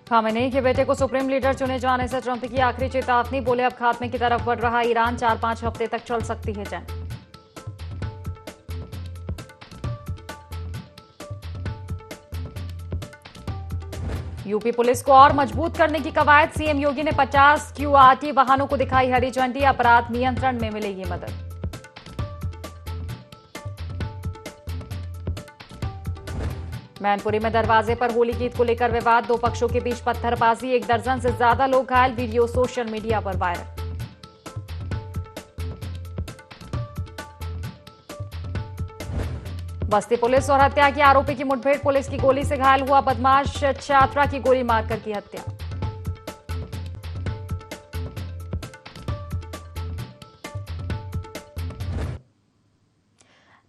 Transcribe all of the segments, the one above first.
Khamenei के बेटे को सुप्रीम लीडर चुने जाने से ट्रंप की आखिरी चेतावनी, बोले अब खात्मे की तरफ बढ़ रहा ईरान, 4-5 हफ्ते तक चल सकती है जंग। यूपी पुलिस को और मजबूत करने की कवायद, सीएम योगी ने 50 क्यूआरटी वाहनों को दिखाई हरी झंडी, अपराध नियंत्रण में मिलेगी मदद। मैनपुरी में दरवाजे पर होली गीत को लेकर विवाद, दो पक्षों के बीच पत्थरबाजी, 1 दर्जन से ज्यादा लोग घायल, वीडियो सोशल मीडिया पर वायरल। बस्ती पुलिस और हत्या के आरोपी की मुठभेड़, पुलिस की गोली से घायल हुआ बदमाश, छात्रा की गोली मारकर की हत्या।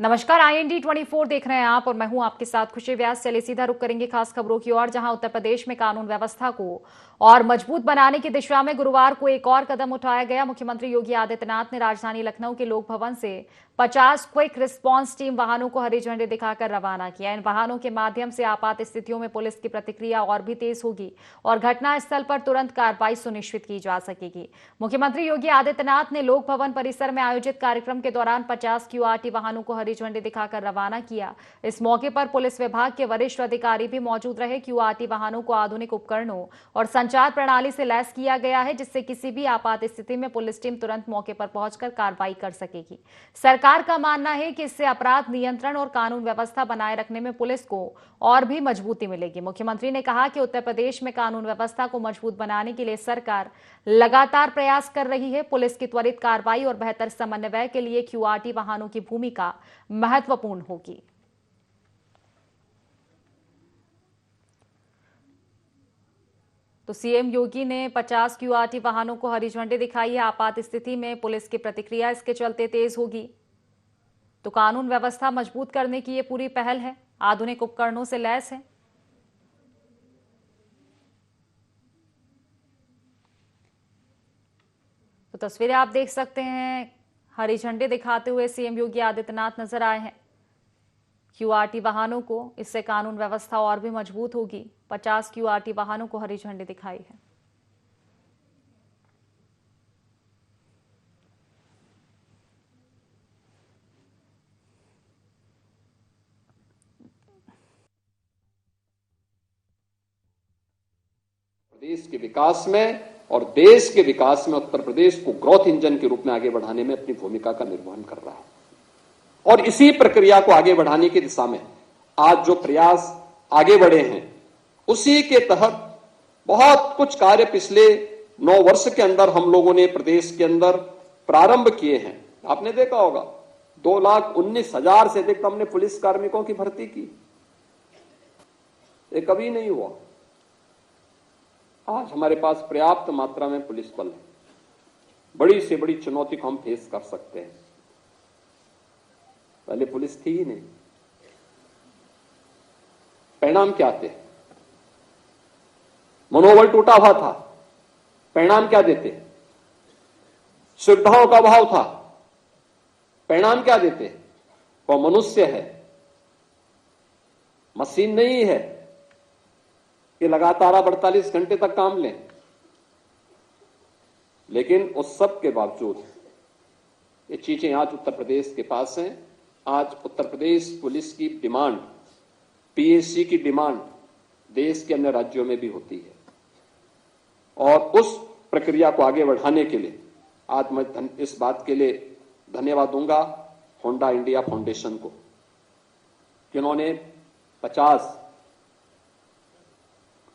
नमस्कार, IND 24 देख रहे हैं आप और मैं हूं आपके साथ खुशी व्यास। चलिए सीधा रुख करेंगे खास खबरों की ओर, जहां उत्तर प्रदेश में कानून व्यवस्था को और मजबूत बनाने की दिशा में गुरुवार को एक और कदम उठाया गया। मुख्यमंत्री योगी आदित्यनाथ ने राजधानी लखनऊ के लोक भवन से 50 क्विक रिस्पांस टीम वाहनों को हरी झंडी दिखाकर रवाना किया। इन वाहनों के माध्यम से आपात स्थितियों में पुलिस की प्रतिक्रिया और भी तेज होगी और घटनास्थल पर तुरंत कार्रवाई सुनिश्चित की जा सकेगी। मुख्यमंत्री योगी आदित्यनाथ ने लोक भवन परिसर में आयोजित कार्यक्रम के दौरान 50 क्यूआरटी वाहनों को हरी झंडी दिखाकर रवाना किया। इस मौके पर पुलिस विभाग के वरिष्ठ अधिकारी भी मौजूद रहे। क्यूआरटी वाहनों को आधुनिक उपकरणों और संचार प्रणाली से लैस किया गया है, जिससे किसी भी आपात स्थिति में पुलिस टीम तुरंत मौके पर पहुंचकर कार्रवाई कर सकेगी। सरकार का मानना है कि इससे अपराध नियंत्रण और कानून व्यवस्था बनाए रखने में पुलिस को और भी मजबूती मिलेगी। मुख्यमंत्री ने कहा कि उत्तर प्रदेश में कानून व्यवस्था को मजबूत बनाने के लिए सरकार लगातार प्रयास कर रही है। पुलिस की त्वरित कार्रवाई और बेहतर समन्वय के लिए क्यूआरटी वाहनों की भूमिका महत्वपूर्ण होगी। तो सीएम योगी ने 50 क्यूआरटी वाहनों को हरी झंडी दिखाई है। आपात स्थिति में पुलिस की प्रतिक्रिया इसके चलते तेज होगी। तो कानून व्यवस्था मजबूत करने की ये पूरी पहल है, आधुनिक उपकरणों से लैस है। तो तस्वीरें आप देख सकते हैं, हरी झंडी दिखाते हुए सीएम योगी आदित्यनाथ नजर आए हैं क्यूआरटी वाहनों को। इससे कानून व्यवस्था और भी मजबूत होगी। 50 क्यूआरटी वाहनों को हरी झंडी दिखाई है। प्रदेश के विकास में और देश के विकास में उत्तर प्रदेश को ग्रोथ इंजन के रूप में आगे बढ़ाने में अपनी भूमिका का निर्वहन कर रहा है। और इसी प्रक्रिया को आगे बढ़ाने की दिशा में आज जो प्रयास आगे बढ़े हैं, उसी के तहत बहुत कुछ कार्य पिछले 9 वर्ष के अंदर हम लोगों ने प्रदेश के अंदर प्रारंभ किए हैं। आपने देखा होगा 2,19,000 से अधिक हमने पुलिस कार्मिकों की भर्ती की। ये कभी नहीं हुआ। आज हमारे पास पर्याप्त मात्रा में पुलिस बल है। बड़ी से बड़ी चुनौती को हम फेस कर सकते हैं। पहले पुलिस थी ही नहीं। परिणाम क्या थे? मनोबल टूटा हुआ था। परिणाम क्या देते? सुविधाओं का अभाव था। परिणाम क्या देते? वो मनुष्य है, मशीन नहीं है कि लगातार 48 घंटे तक काम लें। लेकिन उस सब के बावजूद ये चीजें आज उत्तर प्रदेश के पास हैं। आज उत्तर प्रदेश पुलिस की डिमांड, पीएससी की डिमांड देश के अन्य राज्यों में भी होती है। और उस प्रक्रिया को आगे बढ़ाने के लिए आज मैं इस बात के लिए धन्यवाद दूंगा होंडा इंडिया फाउंडेशन को, जिन्होंने 50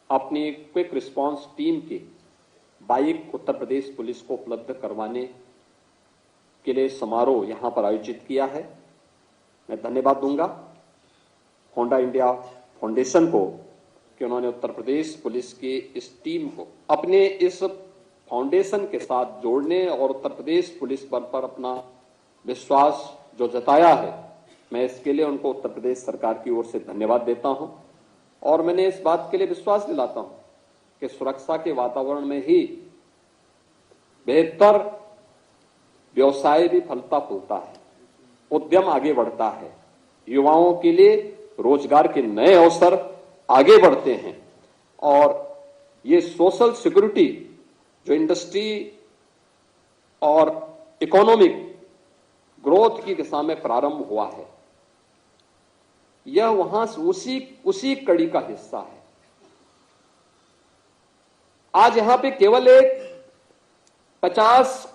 अपनी क्विक रिस्पांस टीम की बाइक उत्तर प्रदेश पुलिस को उपलब्ध करवाने के लिए समारोह यहां पर आयोजित किया है। मैं धन्यवाद दूंगा होंडा इंडिया फाउंडेशन को कि उन्होंने उत्तर प्रदेश पुलिस की इस टीम को अपने इस फाउंडेशन के साथ जोड़ने और उत्तर प्रदेश पुलिस बल पर अपना विश्वास जो जताया है, मैं इसके लिए उनको उत्तर प्रदेश सरकार की ओर से धन्यवाद देता हूं। और मैंने इस बात के लिए विश्वास दिलाता हूं कि सुरक्षा के वातावरण में ही बेहतर व्यवसाय भी फलता फूलता है, उद्यम आगे बढ़ता है, युवाओं के लिए रोजगार के नए अवसर आगे बढ़ते हैं और ये सोशल सिक्योरिटी जो इंडस्ट्री और इकोनॉमिक ग्रोथ की दिशा में प्रारंभ हुआ है, यह वहां से उसी कड़ी का हिस्सा है। आज यहां पे केवल एक 50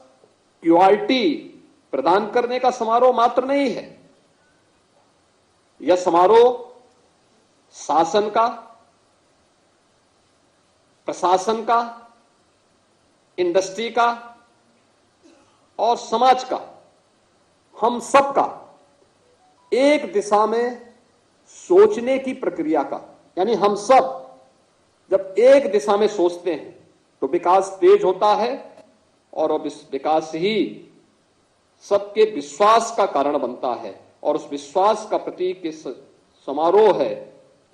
क्यूआरटी प्रदान करने का समारोह मात्र नहीं है। यह समारोह शासन का, प्रशासन का, इंडस्ट्री का और समाज का, हम सब का एक दिशा में सोचने की प्रक्रिया का, यानी हम सब जब एक दिशा में सोचते हैं तो विकास तेज होता है और अब इस विकास ही सबके विश्वास का कारण बनता है। और उस विश्वास का प्रतीक इस समारोह है,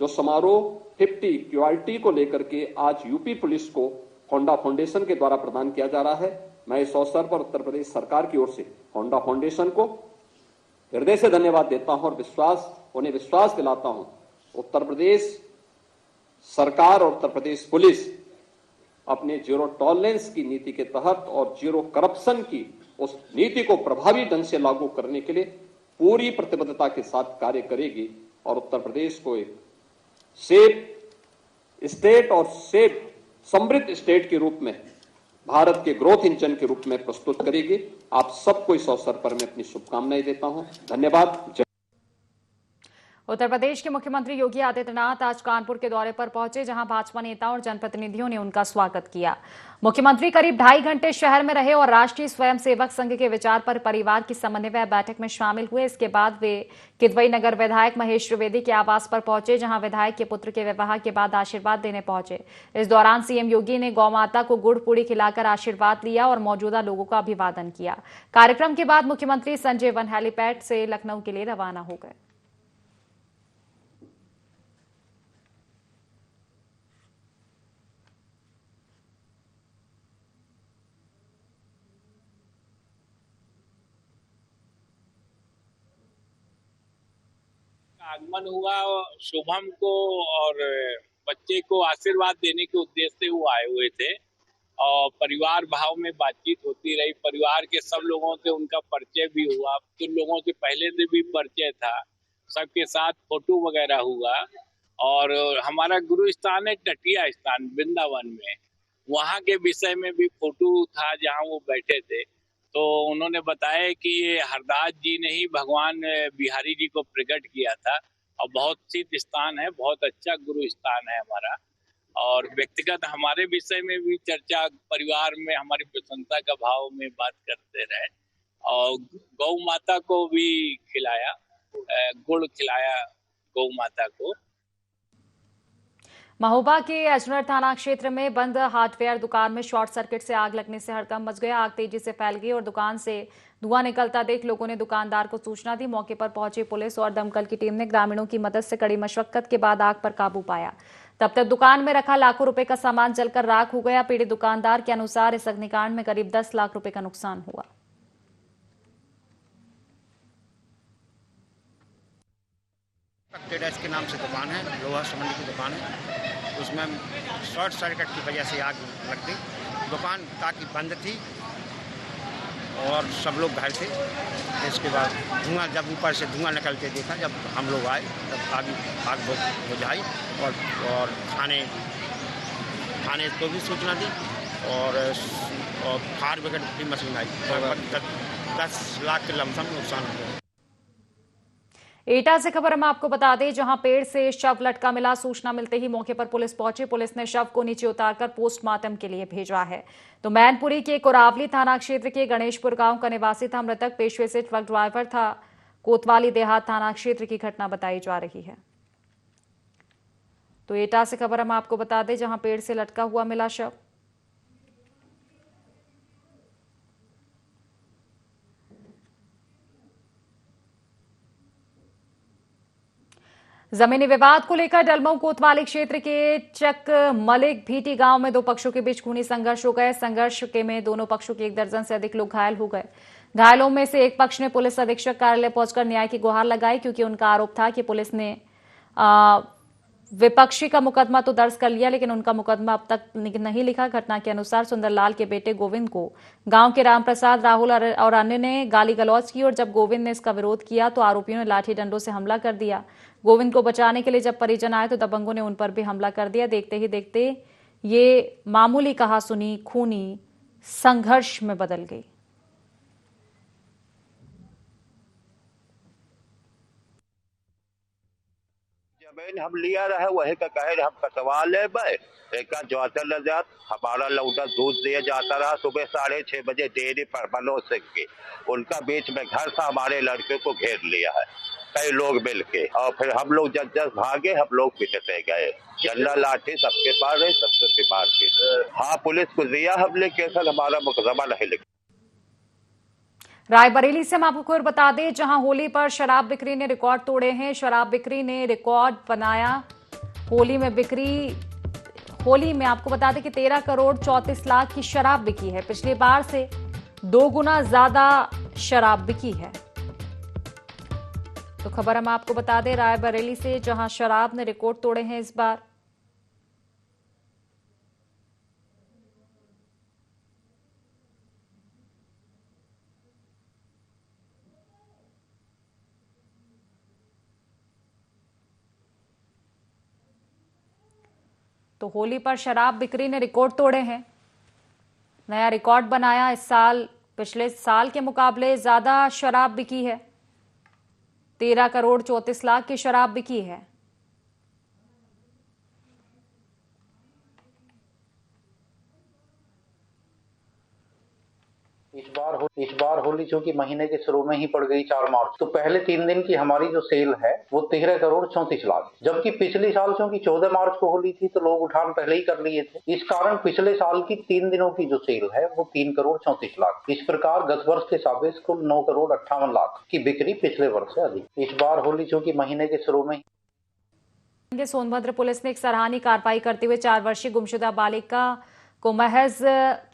जो समारोह 50 क्यूआरटी को लेकर के आज यूपी पुलिस को होंडा फाउंडेशन के द्वारा प्रदान किया जा रहा है। मैं इस अवसर पर उत्तर प्रदेश सरकार की ओर से होंडा फाउंडेशन को हृदय से धन्यवाद देता हूं और उन्हें विश्वास दिलाता हूं, उत्तर प्रदेश सरकार और उत्तर प्रदेश पुलिस अपने जीरो टॉलरेंस की नीति के तहत और जीरो करप्शन की उस नीति को प्रभावी ढंग से लागू करने के लिए पूरी प्रतिबद्धता के साथ कार्य करेगी और उत्तर प्रदेश को एक सेफ स्टेट और सेफ समृद्ध स्टेट के रूप में, भारत के ग्रोथ इंजन के रूप में प्रस्तुत करेगी। आप सबको इस अवसर पर मैं अपनी शुभकामनाएं देता हूं। धन्यवाद। उत्तर प्रदेश के मुख्यमंत्री योगी आदित्यनाथ आज कानपुर के दौरे पर पहुंचे, जहां भाजपा नेताओं और जनप्रतिनिधियों ने उनका स्वागत किया। मुख्यमंत्री करीब 2.5 घंटे शहर में रहे और राष्ट्रीय स्वयंसेवक संघ के विचार पर परिवार की समन्वय बैठक में शामिल हुए। इसके बाद वे किदवई नगर विधायक महेश त्रिवेदी के आवास पर पहुंचे, जहां विधायक के पुत्र के विवाह के बाद आशीर्वाद देने पहुंचे। इस दौरान सीएम योगी ने गौ माता को गुड़ पूड़ी खिलाकर आशीर्वाद लिया और मौजूदा लोगों का अभिवादन किया। कार्यक्रम के बाद मुख्यमंत्री संजय वन हेलीपैड से लखनऊ के लिए रवाना हो गए। आगमन हुआ शुभम को और बच्चे को आशीर्वाद देने के उद्देश्य से वो आए हुए थे और परिवार भाव में बातचीत होती रही। परिवार के सब लोगों से उनका परिचय भी हुआ, कुछ लोगों से पहले से भी परिचय था, सबके साथ फोटो वगैरह हुआ। और हमारा गुरु स्थान है टटिया स्थान वृंदावन में, वहाँ के विषय में भी फोटो था जहाँ वो बैठे थे। तो उन्होंने बताया कि ये हरदास जी ने ही भगवान बिहारी जी को प्रकट किया था और बहुत सिद्ध स्थान है, बहुत अच्छा गुरु स्थान है हमारा। और व्यक्तिगत हमारे विषय में भी चर्चा, परिवार में हमारी प्रसन्नता का भाव में बात करते रहे और गौ माता को भी खिलाया, गुड़ खिलाया गौ माता को। महोबा के अजनर थाना क्षेत्र में बंद हार्डवेयर दुकान में शॉर्ट सर्किट से आग लगने से हड़कंप मच गया। आग तेजी से फैल गई और दुकान से धुआं निकलता देख लोगों ने दुकानदार को सूचना दी। मौके पर पहुंची पुलिस और दमकल की टीम ने ग्रामीणों की मदद से कड़ी मशक्कत के बाद आग पर काबू पाया। तब तक दुकान में रखा लाखों रुपए का सामान जलकर राख हो गया। पीड़ित दुकानदार के अनुसार इस अग्निकांड में करीब 10 लाख रुपए का नुकसान हुआ। ट्रेडर्स के नाम से दुकान है, लोहा संबंधी की दुकान है। उसमें शॉर्ट सर्किट की वजह से आग लग गई। दुकान ताकि बंद थी और सब लोग घर थे। इसके बाद धुआं, जब ऊपर से धुआं निकलते देखा, जब हम लोग आए तब आग बुझाई और थाने को भी सूचना दी और फायर ब्रिगेड की मशीन आई। लगभग 10 लाख के लमसम नुकसान हुआ। एटा से खबर हम आपको बता दें, जहां पेड़ से शव लटका मिला। सूचना मिलते ही मौके पर पुलिस पहुंची। पुलिस ने शव को नीचे उतारकर पोस्टमार्टम के लिए भेजा है। तो मैनपुरी के कोरावली थाना क्षेत्र के गणेशपुर गांव का निवासी था मृतक। पेशे से ट्रक ड्राइवर था। कोतवाली देहात थाना क्षेत्र की घटना बताई जा रही है। तो एटा से खबर हम आपको बता दें, जहां पेड़ से लटका हुआ मिला शव। जमीनी विवाद को लेकर डलमऊ कोतवाली क्षेत्र के चक मलिक भीटी गांव में 2 पक्षों के बीच खूनी संघर्ष हो गए। संघर्ष के में दोनों पक्षों के 1 दर्जन से अधिक लोग घायल हो गए। घायलों में से एक पक्ष ने पुलिस अधीक्षक कार्यालय पहुंचकर न्याय की गुहार लगाई, क्योंकि उनका आरोप था कि पुलिस ने विपक्षी का मुकदमा तो दर्ज कर लिया, लेकिन उनका मुकदमा अब तक नहीं लिखा। घटना के अनुसार सुंदरलाल के बेटे गोविंद को गांव के रामप्रसाद, राहुल और अन्य ने गाली गलौज की और जब गोविंद ने इसका विरोध किया तो आरोपियों ने लाठी डंडों से हमला कर दिया। गोविंद को बचाने के लिए जब परिजन आए तो दबंगों ने उन पर भी हमला कर दिया। देखते ही देखते ये मामूली कहासुनी खूनी संघर्ष में बदल गई। जमीन हम लिया रहे वही का कहे हम कटवा ले एक जोतर ल जात हमारा लौटा दूध दिया जाता रहा सुबह 6:30 बजे डेयरी पर मनोज सिंह की उनका बीच में घर था। हमारे लड़के को घेर लिया है कई लोग मिल के और फिर हम लोग जब भागे हम लोग पिटते गए। झंडा लाठी सबके पास है, सबसे बीमार की। हाँ पुलिस को दिया हमने केस, हमारा मुकदमा नहीं लिखा। रायबरेली से हम आपको और बता दें, जहां होली पर शराब बिक्री ने रिकॉर्ड तोड़े हैं। शराब बिक्री ने रिकॉर्ड बनाया। होली में आपको बता दें कि 13 करोड़ 34 लाख की शराब बिकी है। पिछली बार से 2 गुना ज्यादा शराब बिकी है। तो खबर हम आपको बता दें रायबरेली से, जहां शराब ने रिकॉर्ड तोड़े हैं इस बार। तो होली पर शराब बिक्री ने रिकॉर्ड तोड़े हैं, नया रिकॉर्ड बनाया। इस साल पिछले साल के मुकाबले ज्यादा शराब बिकी है। 13 करोड़ 34 लाख की शराब बिकी है। इस बार होली चूंकि महीने के शुरू में ही पड़ गई 4 मार्च, तो पहले 3 दिन की हमारी जो सेल है वो 13 करोड़ 34 लाख, जबकि पिछले साल चूंकि 14 मार्च को होली थी तो लोग उठान पहले ही कर लिए थे। इस कारण पिछले साल की 3 दिनों की जो सेल है वो 3 करोड़ 34 लाख। इस प्रकार गत वर्ष के सापेक्ष कुल 9 करोड़ 58 लाख की बिक्री पिछले वर्ष से अधिक। इस बार होली चूंकि महीने के शुरू में सोनभद्र पुलिस ने एक सराहनीय कार्रवाई करते हुए 4 वर्षीय गुमशुदा बालिका को महज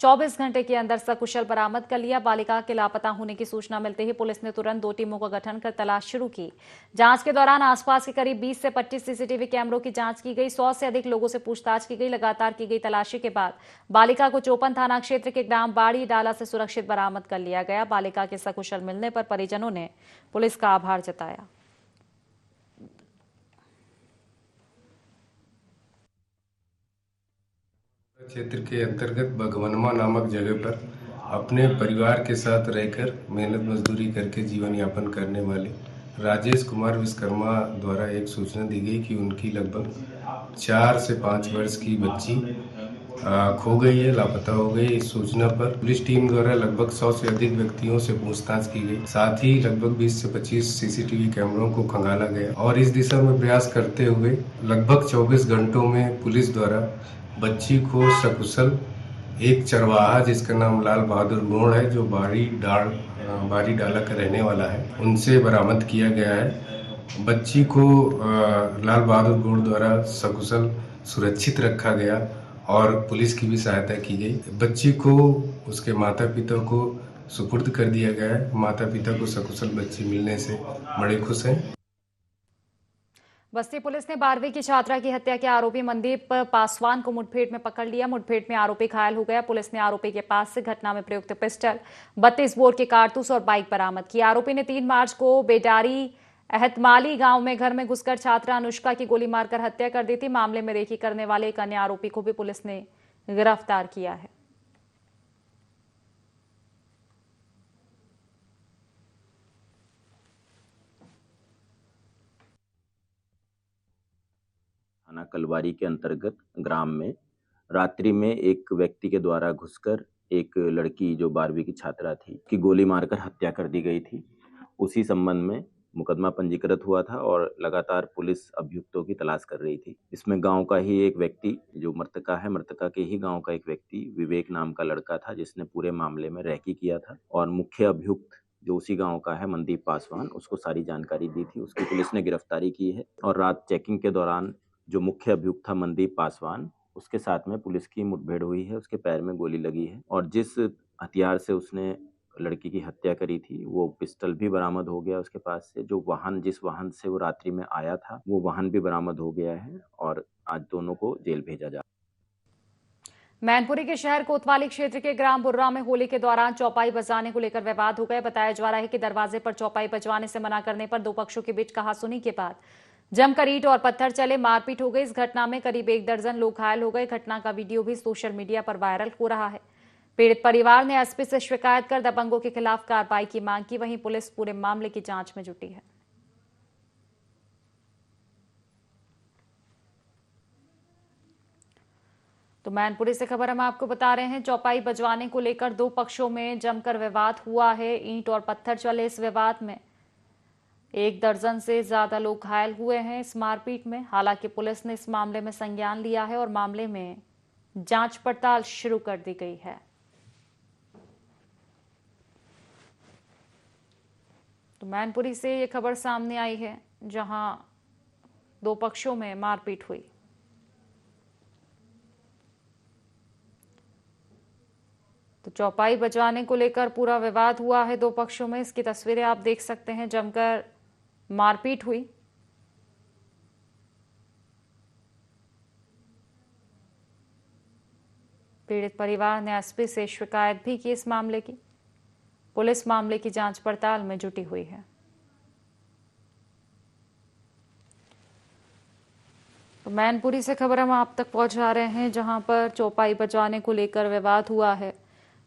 24 घंटे के अंदर सकुशल बरामद कर लिया। बालिका के लापता होने की सूचना मिलते ही पुलिस ने तुरंत 2 टीमों का गठन कर तलाश शुरू की। जांच के दौरान आसपास के करीब 20 से 25 सीसीटीवी कैमरों की जांच की गई। 100 से अधिक लोगों से पूछताछ की गई। लगातार की गई तलाशी के बाद बालिका को चौपन थाना क्षेत्र के ग्राम बाड़ी डाला से सुरक्षित बरामद कर लिया गया। बालिका के सकुशल मिलने पर परिजनों ने पुलिस का आभार जताया। क्षेत्र के अंतर्गत भगवनमा नामक जगह पर अपने परिवार के साथ रहकर मेहनत मजदूरी करके जीवन यापन करने वाले राजेश कुमार विश्वकर्मा द्वारा एक सूचना दी गई कि उनकी लगभग 4 से 5 वर्ष की बच्ची खो गई है, लापता हो गई। इस सूचना पर पुलिस टीम द्वारा लगभग 100 से अधिक व्यक्तियों से पूछताछ की गई। साथ ही लगभग 20 से 25 सीसीटीवी कैमरों को खंगाला गया और इस दिशा में प्रयास करते हुए लगभग 24 घंटों में पुलिस द्वारा बच्ची को सकुशल एक चरवाहा जिसका नाम लाल बहादुर गोड़ है, जो बारी डाला का रहने वाला है, उनसे बरामद किया गया है। बच्ची को लाल बहादुर गोड़ द्वारा सकुशल सुरक्षित रखा गया और पुलिस की भी सहायता की गई। बच्ची को उसके माता पिता को सुपुर्द कर दिया गया है। माता पिता को सकुशल बच्ची मिलने से बड़े खुश हैं। बस्ती पुलिस ने 12वीं की छात्रा की हत्या के आरोपी मनदीप पासवान को मुठभेड़ में पकड़ लिया। मुठभेड़ में आरोपी घायल हो गया। पुलिस ने आरोपी के पास से घटना में प्रयुक्त पिस्टल, 32 बोर के कारतूस और बाइक बरामद की। आरोपी ने 3 मार्च को बेडारी अहतमाली गांव में घर में घुसकर छात्रा अनुष्का की गोली मारकर हत्या कर दी थी। मामले में रेकी करने वाले एक अन्य आरोपी को भी पुलिस ने गिरफ्तार किया है। थाना कलवारी के अंतर्गत ग्राम में रात्रि में एक व्यक्ति के द्वारा घुसकर एक लड़की जो 12वीं की छात्रा थी की गोली मारकर हत्या कर दी गई थी। उसी संबंध में मुकदमा पंजीकृत हुआ था और लगातार पुलिस अभियुक्तों की तलाश कर रही थी। इसमें गांव का ही एक व्यक्ति जो मृतका है, मृतका के ही गांव का एक व्यक्ति विवेक नाम का लड़का था जिसने पूरे मामले में रैकी किया था और मुख्य अभियुक्त जो उसी गांव का है मनदीप पासवान, उसको सारी जानकारी दी थी। उसकी पुलिस ने गिरफ्तारी की है और रात चेकिंग के दौरान जो मुख्य अभियुक्त था मनदीप पासवान, उसके साथ में पुलिस की मुठभेड़ हुई है। उसके पैर में गोली लगी है और जिस हथियार से उसने लड़की की हत्या करी थी, वो पिस्टल भी बरामद हो गया उसके पास से। जो वाहन, जिस वाहन से वो रात्रि में आया था, वो वाहन भी बरामद हो गया है और आज दोनों को जेल भेजा जा। मैनपुरी के शहर कोतवाली क्षेत्र के ग्राम बुर्रा में होली के दौरान चौपाई बजाने को लेकर विवाद हो गए। बताया जा रहा है कि दरवाजे पर चौपाई बजवाने से मना करने पर दो पक्षों के बीच कहासुनी के बाद जमकर ईंट और पत्थर चले, मारपीट हो गई। इस घटना में करीब 1 दर्जन लोग घायल हो गए। घटना का वीडियो भी सोशल मीडिया पर वायरल हो रहा है। पीड़ित परिवार ने एसपी से शिकायत कर दबंगों के खिलाफ कार्रवाई की मांग की। वहीं पुलिस पूरे मामले की जांच में जुटी है। तो मैनपुरी से खबर हम आपको बता रहे हैं, चौपाई बजवाने को लेकर दो पक्षों में जमकर विवाद हुआ है। ईंट और पत्थर चले। इस विवाद में 1 दर्जन से ज्यादा लोग घायल हुए हैं इस मारपीट में। हालांकि पुलिस ने इस मामले में संज्ञान लिया है और मामले में जांच पड़ताल शुरू कर दी गई है। तो मैनपुरी से ये खबर सामने आई है, जहां दो पक्षों में मारपीट हुई। तो चौपाई बजवाने को लेकर पूरा विवाद हुआ है दो पक्षों में। इसकी तस्वीरें आप देख सकते हैं, जमकर मारपीट हुई। पीड़ित परिवार ने एसपी से शिकायत भी की इस मामले की। पुलिस मामले की जांच पड़ताल में जुटी हुई है। तो मैनपुरी से खबर हम आप तक पहुंचा रहे हैं, जहां पर चौपाई बजाने को लेकर विवाद हुआ है।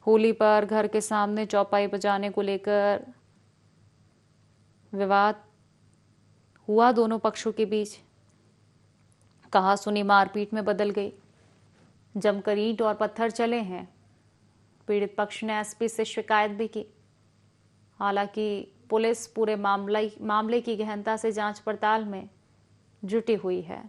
होली पर घर के सामने चौपाई बजाने को लेकर विवाद हुआ दोनों पक्षों के बीच। कहासुनी मारपीट में बदल गई। जमकर ईंट और पत्थर चले हैं। पीड़ित पक्ष ने एसपी से शिकायत भी की। हालांकि पुलिस पूरे मामले की गहनता से जांच पड़ताल में जुटी हुई है।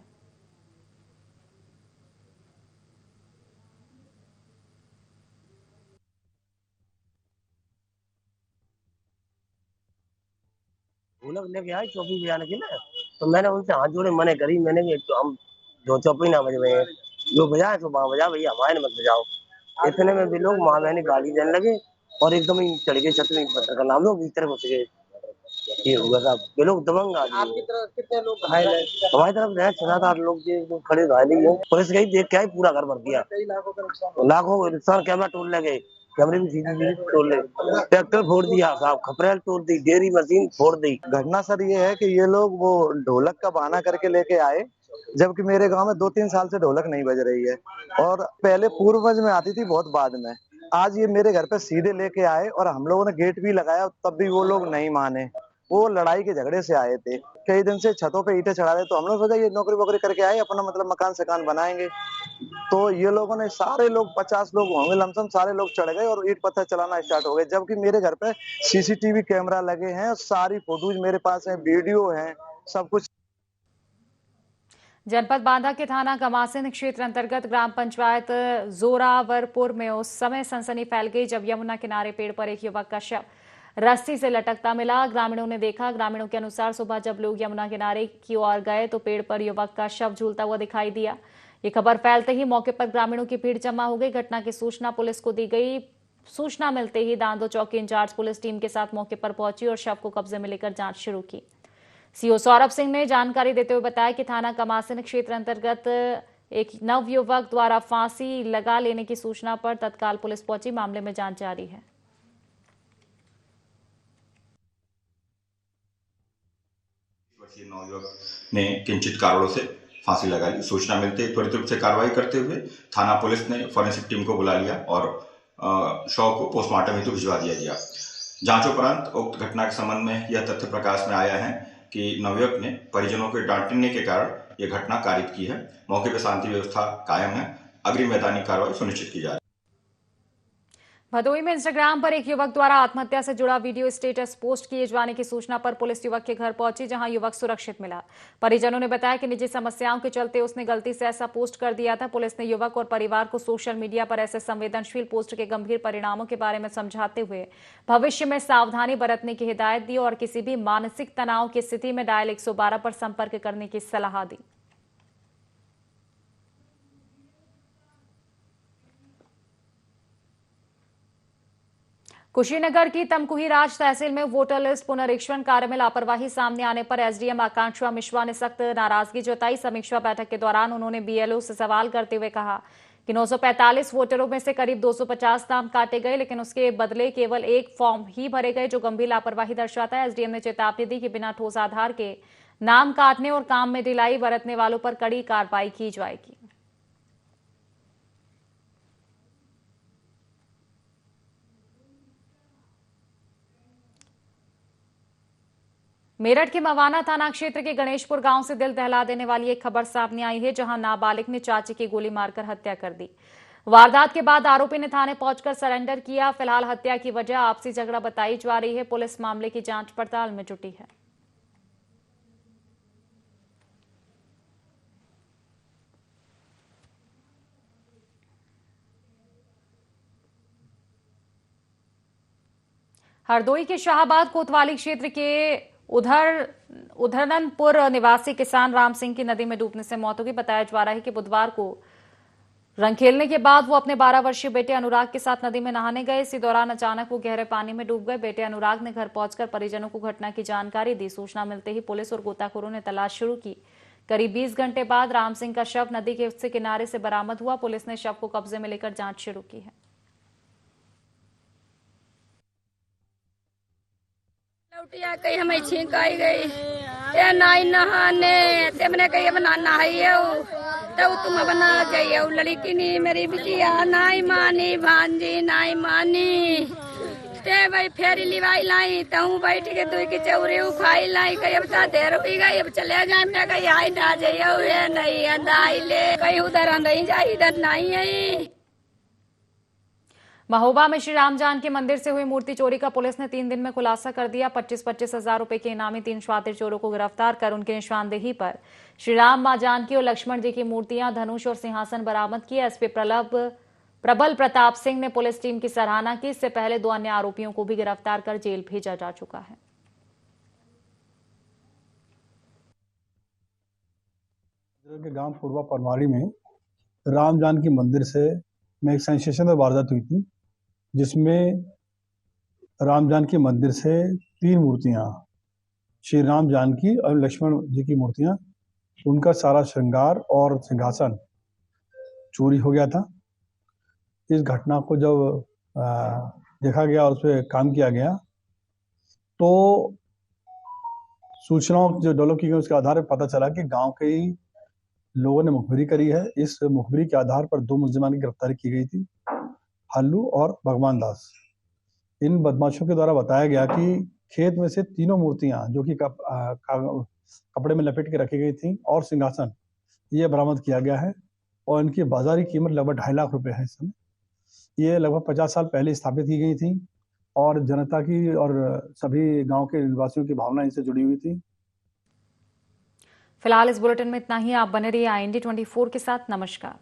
ढोलक लेके आए चौपी बजाने की ना, तो मैंने उनसे हाथ जोड़े मने करी। मैंने कि तो हम दो चौपी ना बजवे, जो बजाए तो वहां बजा भैया, हमारे मत बजाओ। इतने में भी लोग माँ बहनी गाली देने लगे और एकदम ही चढ़ गए छत में। पत्थर का नाम लोग भीतर घुस गए। ये हुआ साहब, ये लोग दबंग आ गए। कितने लोग घायल हैं? हमारी तरफ है 6-7 लोग जो खड़े घायल ही हैं। पुलिस गई, देख के आई, पूरा घर भर दिया। लाखों नुकसान, कैमरा तोड़ ले गए, कैमरे भी सीसीटीवी तोड़ ले, ट्रैक्टर फोड़ दिया साहब, खपरेल तोड़ दी, डेयरी मशीन फोड़ दी। घटना सर ये है कि ये लोग वो ढोलक का बहाना करके लेके आए, जबकि मेरे गांव में 2-3 साल से ढोलक नहीं बज रही है और पहले पूर्वज में आती थी, बहुत बाद में। आज ये मेरे घर पे सीधे लेके आए और हम लोगों ने गेट भी लगाया, तब भी वो लोग नहीं माने। वो लड़ाई के झगड़े से आए थे। कई दिन से छतों पे ईंटें चढ़ा रहे, तो हम लोग सोचा ये नौकरी वोकरी करके आए, अपना मतलब मकान सकान बनाएंगे। तो ये लोगों ने, सारे लोग 50 लोग होंगे लमसम, सारे लोग चढ़ गए और ईंट पत्थर चलाना स्टार्ट हो गए। जबकि मेरे घर पे सीसीटीवी कैमरा लगे हैं, सारी फोटोज मेरे पास है, वीडियो है, सब कुछ। जनपद बांदा के थाना कमासिन क्षेत्र अंतर्गत ग्राम पंचायत जोरावरपुर में उस समय सनसनी फैल गई जब यमुना किनारे पेड़ पर एक युवक का शव रस्सी से लटकता मिला। ग्रामीणों ने देखा। ग्रामीणों के अनुसार सुबह जब लोग यमुना किनारे की ओर गए तो पेड़ पर युवक का शव झूलता हुआ दिखाई दिया। ये खबर फैलते ही मौके पर ग्रामीणों की भीड़ जमा हो गई। घटना की सूचना पुलिस को दी गई। सूचना मिलते ही दांदो चौकी इंचार्ज पुलिस टीम के साथ मौके पर पहुंची और शव को कब्जे में लेकर जांच शुरू की। सीओ सौरभ सिंह ने जानकारी देते हुए बताया कि थाना कमासिन क्षेत्र अंतर्गत एक नवयुवक द्वारा फांसी लगा लेने की सूचना पर तत्काल पुलिस पहुंची। मामले में जांच जारी है। नवयुवक ने किंचित कारणों से फांसी लगा ली। सूचना मिलते त्वरित रूप से कार्रवाई करते हुए थाना पुलिस ने फॉरेंसिक टीम को बुला लिया और शव को पोस्टमार्टम हेतु भिजवा दिया गया। जांचोपरांत उक्त घटना के संबंध में यह तथ्य प्रकाश में आया है कि नवयुवक ने परिजनों के डांटने के कारण यह घटना कारित की है। मौके पर शांति व्यवस्था कायम है। अग्रिम वैधानिक कार्रवाई सुनिश्चित की जा रही है। भदोही में इंस्टाग्राम पर एक युवक द्वारा आत्महत्या से जुड़ा वीडियो स्टेटस पोस्ट किए जाने की सूचना पर पुलिस युवक के घर पहुंची, जहां युवक सुरक्षित मिला। परिजनों ने बताया कि निजी समस्याओं के चलते उसने गलती से ऐसा पोस्ट कर दिया था। पुलिस ने युवक और परिवार को सोशल मीडिया पर ऐसे संवेदनशील पोस्ट के गंभीर परिणामों के बारे में समझाते हुए भविष्य में सावधानी बरतने की हिदायत दी और किसी भी मानसिक तनाव की स्थिति में डायल 112 पर संपर्क करने की सलाह दी। कुशीनगर की तमकुही राज तहसील में वोटर लिस्ट पुनरीक्षण कार्य में लापरवाही सामने आने पर एसडीएम आकांक्षा मिश्रा ने सख्त नाराजगी जताई। समीक्षा बैठक के दौरान उन्होंने बीएलओ से सवाल करते हुए कहा कि 945 वोटरों में से करीब 250 नाम काटे गए, लेकिन उसके बदले केवल एक फॉर्म ही भरे गए, जो गंभीर लापरवाही दर्शाता है। एसडीएम ने चेतावनी दी कि बिना ठोस आधार के नाम काटने और काम में ढिलाई बरतने वालों पर कड़ी कार्रवाई की जाएगी। मेरठ के मवाना थाना क्षेत्र के गणेशपुर गांव से दिल दहला देने वाली एक खबर सामने आई है, जहां नाबालिग ने चाची की गोली मारकर हत्या कर दी। वारदात के बाद आरोपी ने थाने पहुंचकर सरेंडर किया। फिलहाल हत्या की वजह आपसी झगड़ा बताई जा रही है। पुलिस मामले की जांच पड़ताल में जुटी है। हरदोई के शाहबाद कोतवाली क्षेत्र के उधरनपुर निवासी किसान राम सिंह की नदी में डूबने से मौत हो गई। बताया जा रहा है कि बुधवार को रंग खेलने के बाद वो अपने 12 वर्षीय बेटे अनुराग के साथ नदी में नहाने गए। इसी दौरान अचानक वो गहरे पानी में डूब गए। बेटे अनुराग ने घर पहुंचकर परिजनों को घटना की जानकारी दी। सूचना मिलते ही पुलिस और गोताखोरों ने तलाश शुरू की। करीब 20 घंटे बाद राम सिंह का शव नदी के किनारे से बरामद हुआ। पुलिस ने शव को कब्जे में लेकर जांच शुरू की है। कहीं हमें छींक आई गई ये नाई नहाने ते मैंने कही बना नहाइए तो तुम बना जाइए लड़की नहीं मेरी बिटिया नाई मानी भांजी नाई मानी ते भाई फेरी लिवाई लाई तो बैठ के दुई की चौरी खाई लाई कही अब देर हुई गई अब चले जाए मैं कही आई ना जाइए नहीं अंदाई ले कहीं उधर नहीं जाए इधर नहीं आई। महोबा में श्री राम जानकी मंदिर से हुई मूर्ति चोरी का पुलिस ने 3 दिन में खुलासा कर दिया। 25-25 हजार रुपए के इनामी 3 शातिर चोरों को गिरफ्तार कर उनकी निशानदेही पर श्री राम, मां जानकी और लक्ष्मण जी की मूर्तियां, धनुष और सिंहासन बरामद किए। एसपी प्रबल प्रताप सिंह ने पुलिस टीम की सराहना की। इससे पहले 2 अन्य आरोपियों को भी गिरफ्तार कर जेल भेजा जा चुका है। के गांव पूर्वा परवाड़ी में राम जानकी मंदिर से में एक सेंसेशनल वारदात हुई थी, जिसमें राम जानकी मंदिर से 3 मूर्तियां, श्री राम जानकी और लक्ष्मण जी की मूर्तियां, उनका सारा श्रृंगार और सिंहासन चोरी हो गया था। इस घटना को जब देखा गया और उस पर काम किया गया तो सूचनाओं जो डेवलप की गई उसके आधार पर पता चला कि गांव के ही लोगों ने मुखबिरी करी है। इस मुखबिरी के आधार पर 2 मुलजिमान की गिरफ्तारी की गई थी, हल्लू और भगवान दास। इन बदमाशों के द्वारा बताया गया कि खेत में से 3 मूर्तियां जो कि कपड़े में लपेट के रखी गई थी और सिंहासन ये बरामद किया गया है और इनकी बाजारी कीमत लगभग 2.5 लाख रुपए है। इस समय ये लगभग 50 साल पहले स्थापित की गई थी और जनता की और सभी गांव के निवासियों की भावना इनसे जुड़ी हुई थी। फिलहाल इस बुलेटिन में इतना ही। आप बने रहिए IND 24 के साथ। नमस्कार।